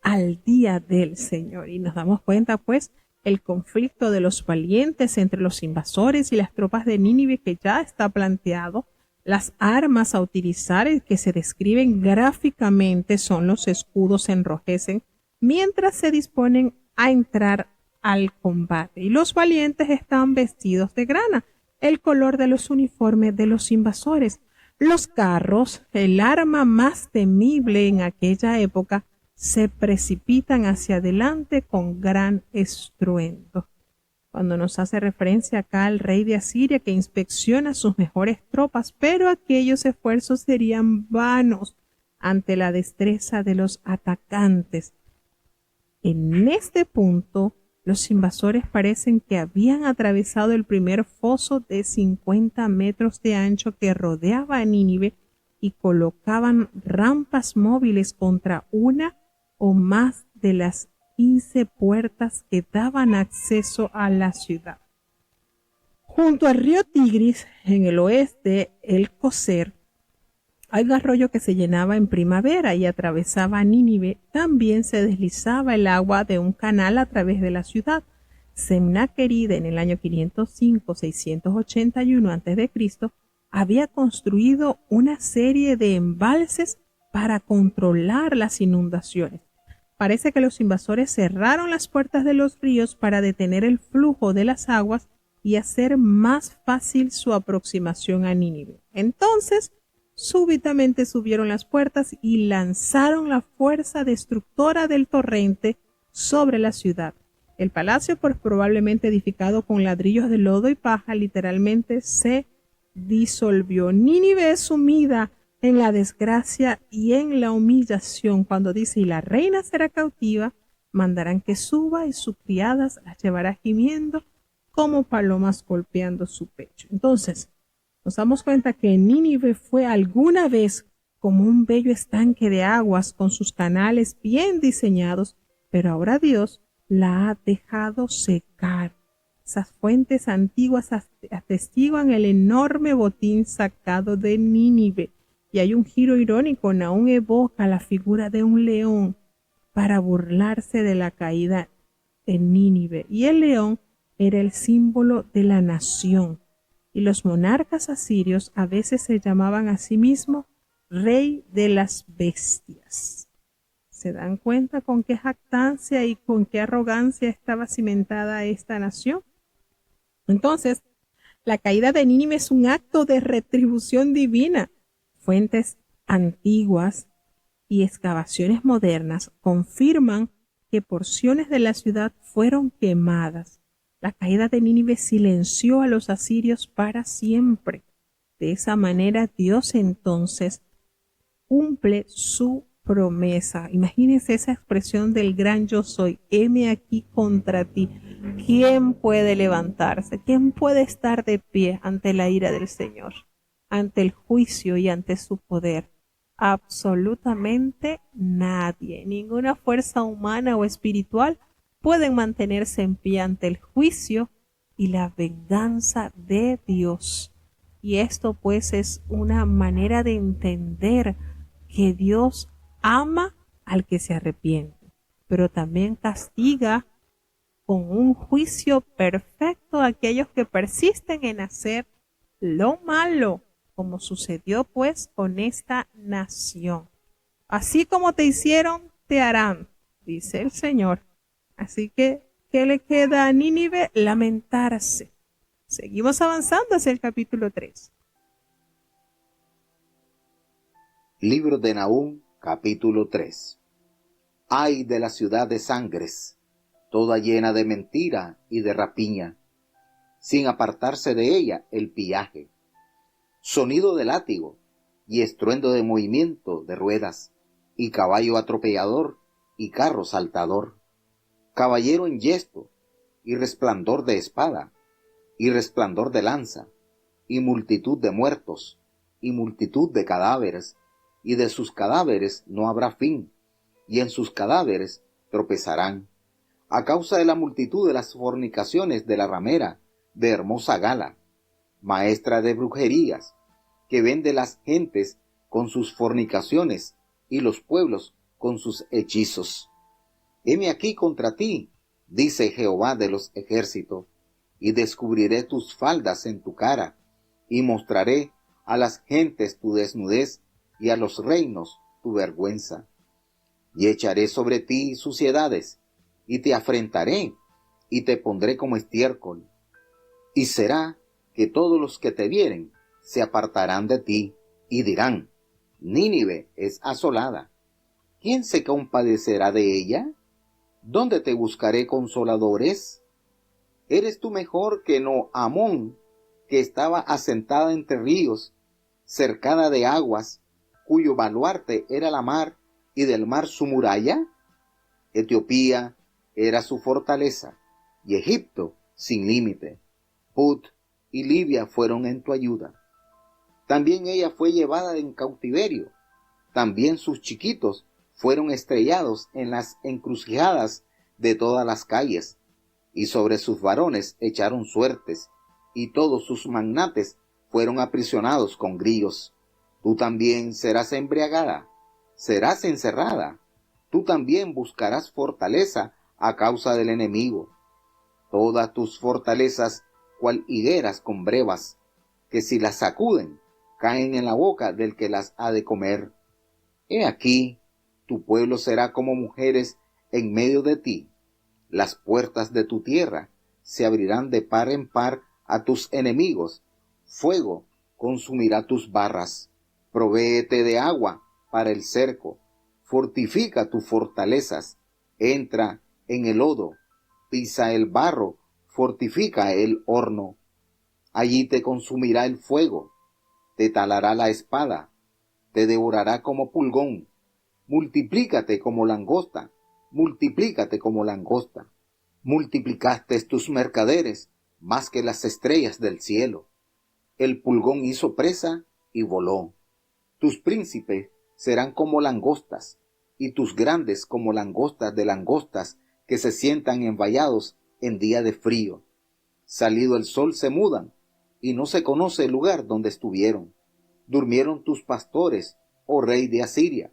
al día del Señor. Y nos damos cuenta, pues, el conflicto de los valientes entre los invasores y las tropas de Nínive que ya está planteado. Las armas a utilizar que se describen gráficamente son los escudos enrojecen mientras se disponen a entrar al combate. Y los valientes están vestidos de grana, el color de los uniformes de los invasores. Los carros, el arma más temible en aquella época, se precipitan hacia adelante con gran estruendo. Cuando nos hace referencia acá al rey de Asiria que inspecciona sus mejores tropas, pero aquellos esfuerzos serían vanos ante la destreza de los atacantes. En este punto, los invasores parecen que habían atravesado el primer foso de 50 metros de ancho que rodeaba a Nínive y colocaban rampas móviles contra una o más de las 15 puertas que daban acceso a la ciudad. Junto al río Tigris, en el oeste, el Coser, hay un arroyo que se llenaba en primavera y atravesaba Nínive. También se deslizaba el agua de un canal a través de la ciudad. Semnaquerib, en el año 505-681 a.C., había construido una serie de embalses para controlar las inundaciones. Parece que los invasores cerraron las puertas de los ríos para detener el flujo de las aguas y hacer más fácil su aproximación a Nínive. Entonces, súbitamente subieron las puertas y lanzaron la fuerza destructora del torrente sobre la ciudad. El palacio, pues probablemente edificado con ladrillos de lodo y paja, literalmente se disolvió. Nínive es sumida en la desgracia y en la humillación cuando dice, y la reina será cautiva, mandarán que suba y sus criadas las llevará gimiendo como palomas golpeando su pecho. Entonces, nos damos cuenta que Nínive fue alguna vez como un bello estanque de aguas con sus canales bien diseñados, pero ahora Dios la ha dejado secar. Esas fuentes antiguas atestiguan el enorme botín sacado de Nínive. Y hay un giro irónico, Nahum evoca la figura de un león para burlarse de la caída de Nínive. Y el león era el símbolo de la nación. Y los monarcas asirios a veces se llamaban a sí mismos rey de las bestias. ¿Se dan cuenta con qué jactancia y con qué arrogancia estaba cimentada esta nación? Entonces, la caída de Nínive es un acto de retribución divina. Fuentes antiguas y excavaciones modernas confirman que porciones de la ciudad fueron quemadas. La caída de Nínive silenció a los asirios para siempre. De esa manera, Dios entonces cumple su promesa. Imagínense esa expresión del gran yo soy. Heme aquí contra ti. ¿Quién puede levantarse? ¿Quién puede estar de pie ante la ira del Señor? Ante el juicio y ante su poder. Absolutamente nadie. Ninguna fuerza humana o espiritual pueden mantenerse en pie ante el juicio y la venganza de Dios. Y esto pues es una manera de entender que Dios ama al que se arrepiente, pero también castiga con un juicio perfecto a aquellos que persisten en hacer lo malo, como sucedió pues con esta nación. Así como te hicieron, te harán, dice el Señor. Así que, ¿qué le queda a Nínive? Lamentarse. Seguimos avanzando hacia el capítulo 3.
Libro de Nahum, capítulo 3. Ay de la ciudad de sangres, toda llena de mentira y de rapiña, sin apartarse de ella el pillaje. Sonido de látigo y estruendo de movimiento de ruedas, y caballo atropellador y carro saltador, caballero en yesto y resplandor de espada, y resplandor de lanza, y multitud de muertos, y multitud de cadáveres, y de sus cadáveres no habrá fin, y en sus cadáveres tropezarán, a causa de la multitud de las fornicaciones de la ramera, de hermosa gala, maestra de brujerías, que vende las gentes con sus fornicaciones, y los pueblos con sus hechizos. Heme aquí contra ti, dice Jehová de los ejércitos, y descubriré tus faldas en tu cara, y mostraré a las gentes tu desnudez, y a los reinos tu vergüenza. Y echaré sobre ti suciedades, y te afrentaré, y te pondré como estiércol. Y será que todos los que te vieren se apartarán de ti, y dirán, Nínive es asolada. ¿Quién se compadecerá de ella? ¿Dónde te buscaré consoladores? ¿Eres tú mejor que Amón, que estaba asentada entre ríos, cercada de aguas, cuyo baluarte era la mar, y del mar su muralla? Etiopía era su fortaleza, y Egipto sin límite. Put y Libia fueron en tu ayuda. También ella fue llevada en cautiverio. También sus chiquitos fueron estrellados en las encrucijadas de todas las calles, y sobre sus varones echaron suertes, y todos sus magnates fueron aprisionados con grillos. Tú también serás embriagada, serás encerrada. Tú también buscarás fortaleza a causa del enemigo. Todas tus fortalezas cual higueras con brevas, que si las sacuden, caen en la boca del que las ha de comer. He aquí, tu pueblo será como mujeres en medio de ti. Las puertas de tu tierra se abrirán de par en par a tus enemigos. Fuego consumirá tus barras. Provéete de agua para el cerco. Fortifica tus fortalezas. Entra en el lodo. Pisa el barro. Fortifica el horno. Allí te consumirá el fuego. Te talará la espada. Te devorará como pulgón. Multiplícate como langosta. Multiplícate como langosta. Multiplicaste tus mercaderes más que las estrellas del cielo. El pulgón hizo presa y voló. Tus príncipes serán como langostas, y tus grandes como langostas de langostas que se sientan en vallados en día de frío. Salido el sol se mudan, y no se conoce el lugar donde estuvieron. Durmieron tus pastores, oh rey de Asiria.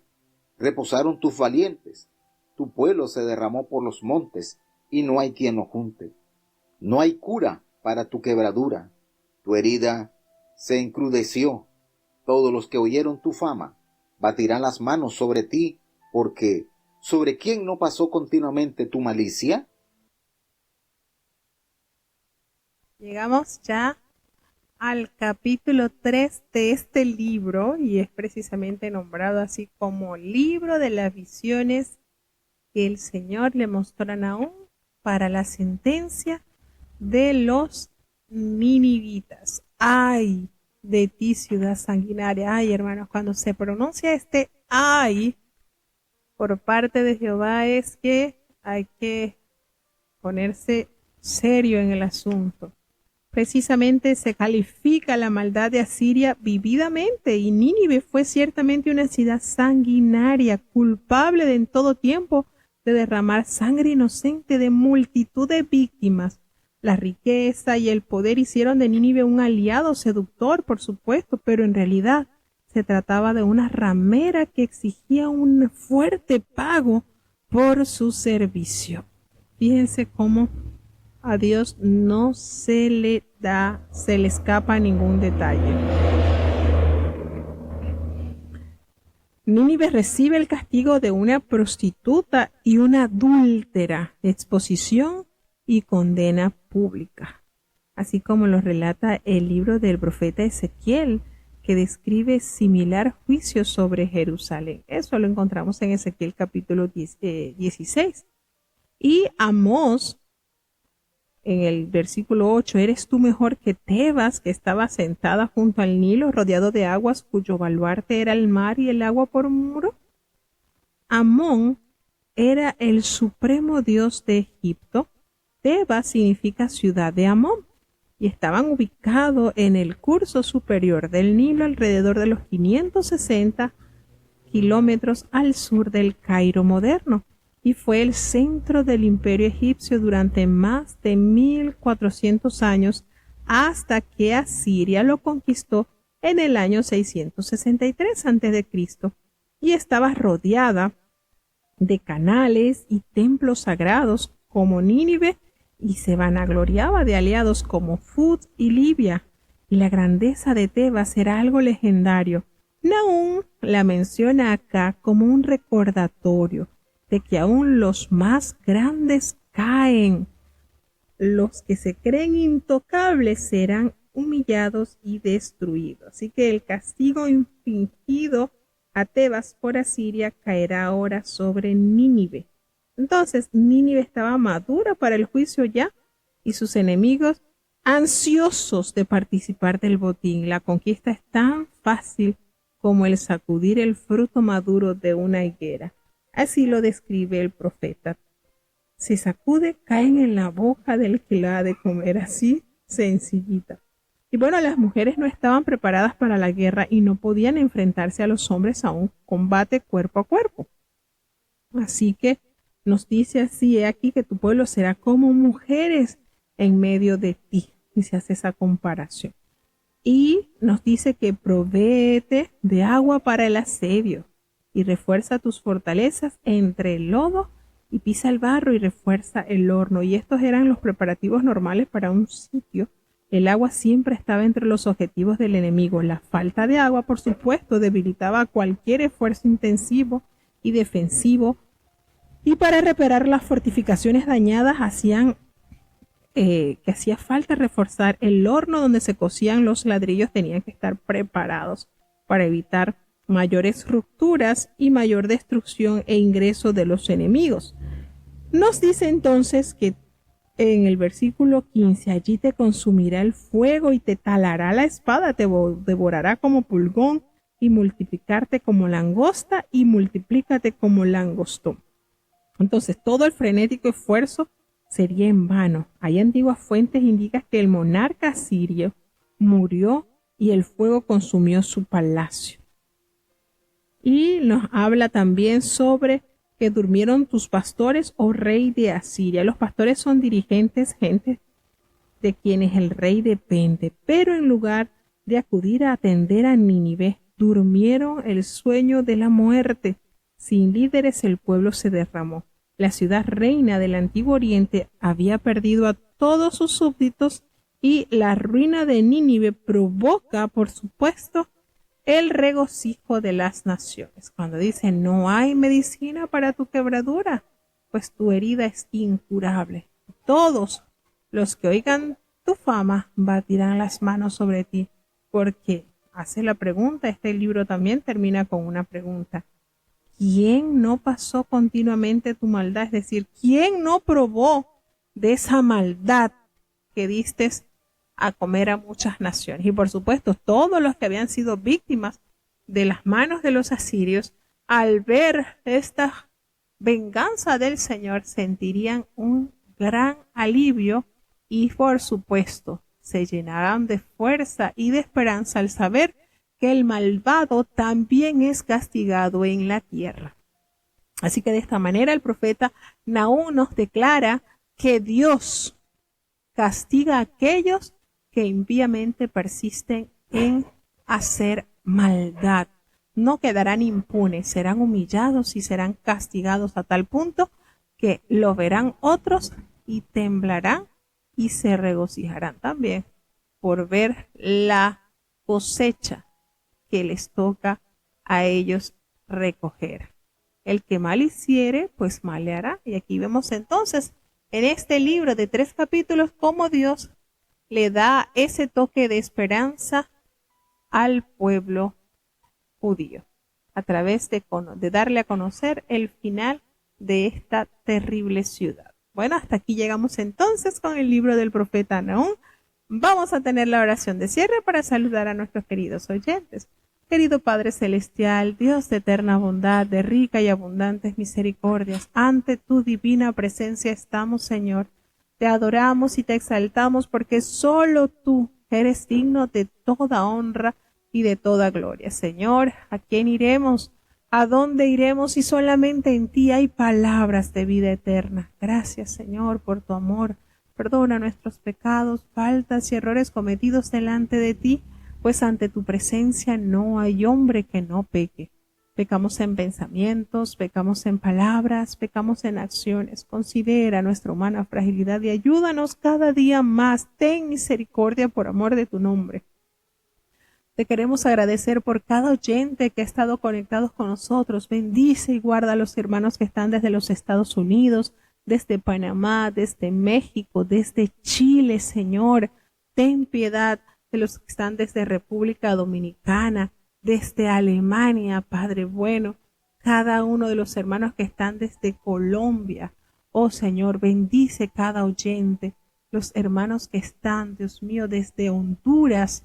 Reposaron tus valientes. Tu pueblo se derramó por los montes, y no hay quien lo junte. No hay cura para tu quebradura. Tu herida se encrudeció. Todos los que oyeron tu fama batirán las manos sobre ti, porque ¿sobre quién no pasó continuamente tu malicia?
Llegamos ya al capítulo 3 de este libro, y es precisamente nombrado así como libro de las visiones que el Señor le mostró a Nahum para la sentencia de los ninivitas. ¡Ay de ti, ciudad sanguinaria! Ay, hermanos, cuando se pronuncia este ay por parte de Jehová, es que hay que ponerse serio en el asunto. Precisamente se califica la maldad de Asiria vividamente, y Nínive fue ciertamente una ciudad sanguinaria, culpable de en todo tiempo de derramar sangre inocente de multitud de víctimas. La riqueza y el poder hicieron de Nínive un aliado seductor, por supuesto, pero en realidad se trataba de una ramera que exigía un fuerte pago por su servicio. Fíjense cómo a Dios no se le escapa ningún detalle. Nínive recibe el castigo de una prostituta y una adúltera, exposición y condena pública. así como lo relata el libro del profeta Ezequiel, que describe similar juicio sobre Jerusalén. Eso lo encontramos en Ezequiel capítulo 16. Y Amós, en el versículo 8, ¿eres tú mejor que Tebas, que estaba sentada junto al Nilo, rodeado de aguas, cuyo baluarte era el mar y el agua por muro? Amón era el supremo dios de Egipto. Tebas significa ciudad de Amón, y estaban ubicados en el curso superior del Nilo, alrededor de los 560 kilómetros al sur del Cairo moderno, y fue el centro del imperio egipcio durante más de 1400 años, hasta que Asiria lo conquistó en el año 663 a.C. y estaba rodeada de canales y templos sagrados como Nínive, y se vanagloriaba de aliados como Fut y Libia, y la grandeza de Tebas era algo legendario. Nahum la menciona acá como un recordatorio de que aún los más grandes caen. Los que se creen intocables serán humillados y destruidos. Así que el castigo infligido a Tebas por Asiria caerá ahora sobre Nínive. Entonces, Nínive estaba madura para el juicio ya, y sus enemigos ansiosos de participar del botín. La conquista es tan fácil como el sacudir el fruto maduro de una higuera. Así lo describe el profeta. Se sacude, caen en la boca del que la ha de comer, así sencillita. Y bueno, las mujeres no estaban preparadas para la guerra y no podían enfrentarse a los hombres a un combate cuerpo a cuerpo. Así que nos dice así: he aquí que tu pueblo será como mujeres en medio de ti. Y se hace esa comparación. Y nos dice que provéete de agua para el asedio y refuerza tus fortalezas entre el lodo, y pisa el barro y refuerza el horno. Y estos eran los preparativos normales para un sitio. El agua siempre estaba entre los objetivos del enemigo. La falta de agua, por supuesto, debilitaba cualquier esfuerzo intensivo y defensivo. Y para reparar las fortificaciones dañadas que hacía falta reforzar el horno donde se cocían los ladrillos. Tenían que estar preparados para evitar mayores rupturas y mayor destrucción e ingreso de los enemigos. Nos dice entonces que en el versículo 15, allí te consumirá el fuego y te talará la espada, te devorará como pulgón y multiplicarte como langosta y multiplícate como langostón. Entonces todo el frenético esfuerzo sería en vano. Hay antiguas fuentes indican que el monarca asirio murió y el fuego consumió su palacio. Y nos habla también sobre que durmieron tus pastores, oh rey de Asiria. Los pastores son dirigentes, gente de quienes el rey depende, pero en lugar de acudir a atender a Nínive, durmieron el sueño de la muerte. Sin líderes el pueblo se derramó. La ciudad reina del Antiguo Oriente había perdido a todos sus súbditos, y la ruina de Nínive provoca, por supuesto, el regocijo de las naciones. Cuando dice no hay medicina para tu quebradura, pues tu herida es incurable. Todos los que oigan tu fama batirán las manos sobre ti, porque hace la pregunta. Este libro también termina con una pregunta: ¿quién no pasó continuamente tu maldad? Es decir, ¿quién no probó de esa maldad que diste a comer a muchas naciones? Y por supuesto, todos los que habían sido víctimas de las manos de los asirios, al ver esta venganza del Señor, sentirían un gran alivio y por supuesto se llenarán de fuerza y de esperanza al saber que el malvado también es castigado en la tierra. Así que de esta manera el profeta Nahum nos declara que Dios castiga a aquellos que impíamente persisten en hacer maldad. No quedarán impunes, serán humillados y serán castigados a tal punto que lo verán otros y temblarán y se regocijarán también por ver la cosecha que les toca a ellos recoger. El que mal hiciere, pues mal le hará. Y aquí vemos entonces en este libro de 3 capítulos cómo Dios le da ese toque de esperanza al pueblo judío a través de darle a conocer el final de esta terrible ciudad. Bueno, hasta aquí llegamos entonces con el libro del profeta Nahum. Vamos a tener la oración de cierre para saludar a nuestros queridos oyentes. Querido Padre Celestial, Dios de eterna bondad, de rica y abundantes misericordias, ante tu divina presencia estamos, Señor. Te adoramos y te exaltamos porque solo tú eres digno de toda honra y de toda gloria. Señor, ¿a quién iremos? ¿A dónde iremos si solamente en ti hay palabras de vida eterna? Gracias, Señor, por tu amor. Perdona nuestros pecados, faltas y errores cometidos delante de ti, pues ante tu presencia no hay hombre que no peque. Pecamos en pensamientos, pecamos en palabras, pecamos en acciones. Considera nuestra humana fragilidad y ayúdanos cada día más. Ten misericordia por amor de tu nombre. Te queremos agradecer por cada oyente que ha estado conectados con nosotros. Bendice y guarda a los hermanos que están desde los Estados Unidos, desde Panamá, desde México, desde Chile, Señor. Ten piedad de los que están desde República Dominicana, desde Alemania, Padre bueno. Cada uno de los hermanos que están desde Colombia. Oh Señor, bendice cada oyente. Los hermanos que están, Dios mío, desde Honduras.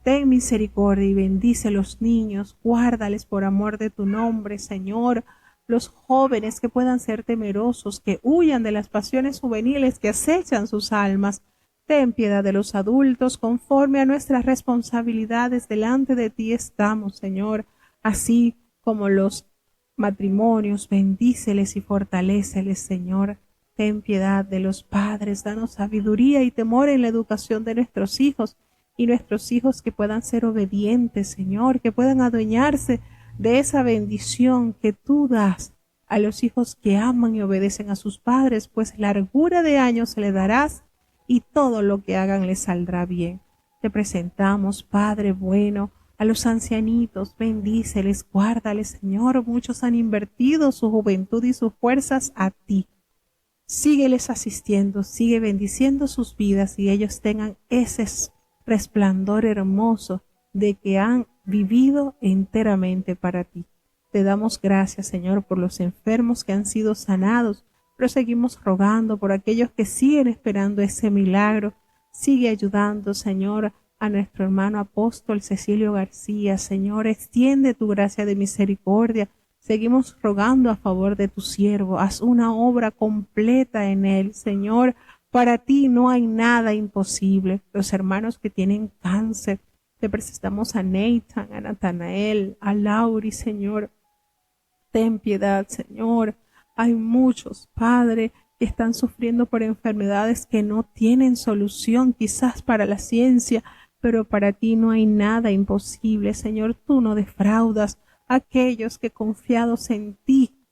Ten misericordia y bendice los niños, guárdales por amor de tu nombre, Señor. Los jóvenes que puedan ser temerosos, que huyan de las pasiones juveniles que acechan sus almas. Ten piedad de los adultos, conforme a nuestras responsabilidades delante de ti estamos, Señor. Así como los matrimonios, bendíceles y fortaléceles, Señor. Ten piedad de los padres, danos sabiduría y temor en la educación de nuestros hijos. Y nuestros hijos que puedan ser obedientes, Señor, que puedan adueñarse de esa bendición que tú das a los hijos que aman y obedecen a sus padres, pues largura de años le darás y todo lo que hagan les saldrá bien. Te presentamos, Padre bueno, a los ancianitos, bendíceles, guárdales, Señor. Muchos han invertido su juventud y sus fuerzas a ti. Sígueles asistiendo, sigue bendiciendo sus vidas y ellos tengan ese resplandor hermoso de que han vivido enteramente para ti. Te damos gracias, Señor, por los enfermos que han sido sanados, pero seguimos rogando por aquellos que siguen esperando ese milagro. Sigue ayudando, Señor, a nuestro hermano apóstol Cecilio García. Señor, extiende tu gracia de misericordia. Seguimos rogando a favor de tu siervo. Haz una obra completa en él, Señor. Para ti no hay nada imposible. Los hermanos que tienen cáncer, te presentamos a Nathan, a Natanael, a Lauri, Señor. Ten piedad, Señor. Hay muchos, Padre, que están sufriendo por enfermedades que no tienen solución, quizás para la ciencia, pero para ti no hay nada imposible, Señor. Tú no defraudas a aquellos que confiados en ti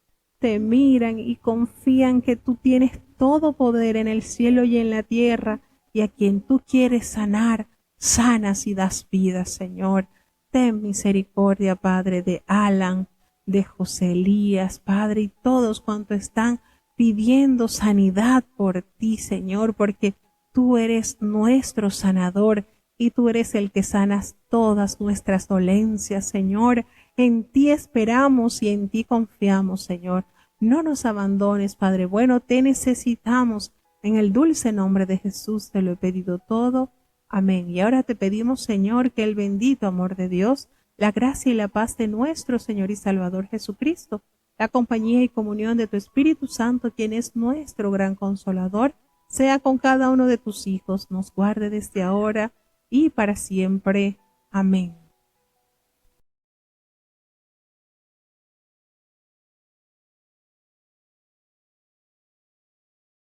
te miran y confían que tú tienes todo poder en el cielo y en la tierra, y a quien tú quieres sanar, sanas y das vida, Señor. Ten misericordia, Padre, de Alan, de José Elías, Padre, y todos cuantos están pidiendo sanidad por ti, Señor, porque tú eres nuestro sanador y tú eres el que sanas todas nuestras dolencias, Señor. En ti esperamos y en ti confiamos, Señor. No nos abandones, Padre bueno, te necesitamos. En el dulce nombre de Jesús te lo he pedido todo. Amén. Y ahora te pedimos, Señor, que el bendito amor de Dios, la gracia y la paz de nuestro Señor y Salvador Jesucristo, la compañía y comunión de tu Espíritu Santo, quien es nuestro gran consolador, sea con cada uno de tus hijos, nos guarde desde ahora y para siempre. Amén.